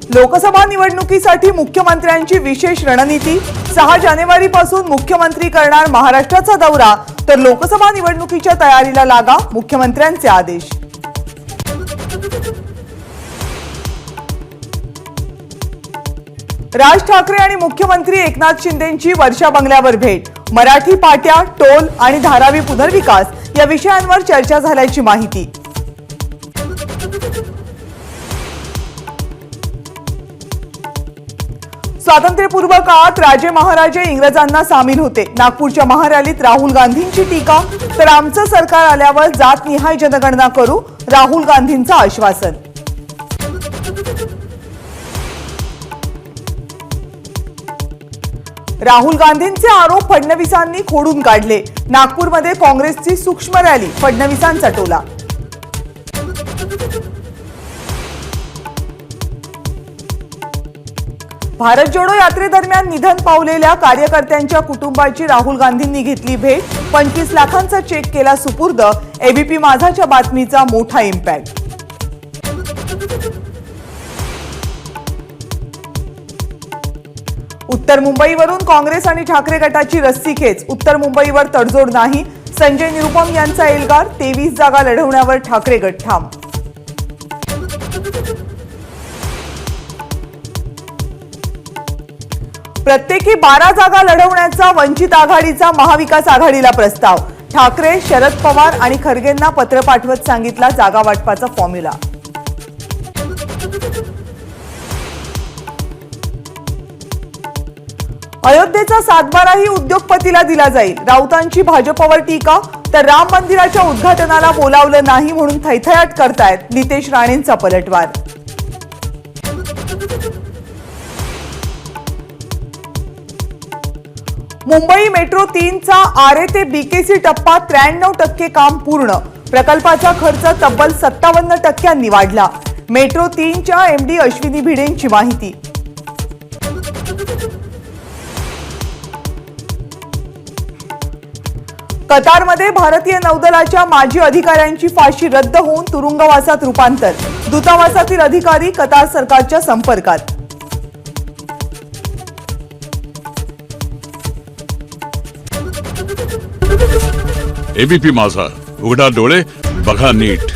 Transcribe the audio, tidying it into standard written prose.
लोकसभा निवडणुकीसाठी मुख्यमंत्र्यांची विशेष रणनीती। 6 जानेवारीपासून मुख्यमंत्री करणार महाराष्ट्राचा दौरा, तर लोकसभा निवडणुकीच्या तयारीला लागा, मुख्यमंत्र्यांचे आदेश। राज ठाकरे आणि मुख्यमंत्री एकनाथ शिंदेंची वर्षा बंगल्यावर भेट। मराठी पाट्या, टोल आणि धारावी पुनर्विकास या विषयांवर चर्चा झाल्याची माहिती। स्वातंत्र्यपूर्व काळात राजे महाराजे इंग्रजांना सामील होते। नागपूरच्या महारॅलीत राहुल गांधींची टीका, तर आमचं सरकार आल्यावर जातनिहाय जनगणना करू, राहुल गांधींचं आश्वासन। राहुल गांधींचे आरोप फडणवीसांनी खोडून काढले। नागपूरमध्ये काँग्रेसची सूक्ष्म रॅली, फडणवीसांचा टोला। भारत जोडो यात्रेदरम्यान निधन पावलेल्या कार्यकर्त्यांच्या कुटुंबाची राहुल गांधींनी घेतली भेट। 25 लाखांचा चेक केला सुपूर्द। एबीपी माझाच्या बातमीचा मोठा इम्पॅक्ट। उत्तर मुंबईवरून काँग्रेस आणि ठाकरे गटाची रस्सीखेच। उत्तर मुंबईवर तडजोड नाही, संजय निरुपम यांचा एल्गार। 23 जागा लढवण्यावर ठाकरे गट ठाम। प्रत्येकी 12 जागा लढवण्याचा वंचित आघाडीचा महाविकास आघाडीला प्रस्ताव। ठाकरे, शरद पवार आणि खरगेंना पत्र पाठवत सांगितला जागा वाटपाचा फॉर्म्युला। अयोध्येचा सातबाराही उद्योगपतीला दिला जाईल। राऊतांची भाजपवर टीका, तर राम मंदिराच्या उद्घाटनाला बोलावलं नाही म्हणून थैथयाट करतायत नितेश राणेंचा पलटवार। मुंबई मेट्रो 3चा आरे ते बीकेसी टप्पा 93% काम पूर्ण। प्रकल्पाचा खर्च तब्बल 57% वाढला। मेट्रो 3च्या एमडी अश्विनी भिडेंची माहिती। कतारमध्ये भारतीय नौदलाच्या माजी अधिकाऱ्यांची फाशी रद्द होऊन तुरुंगवासात रूपांतर। दूतावासातील अधिकारी कतार सरकारच्या संपर्कात। एबीपी माझा, उघडा डोळे बघा नीट।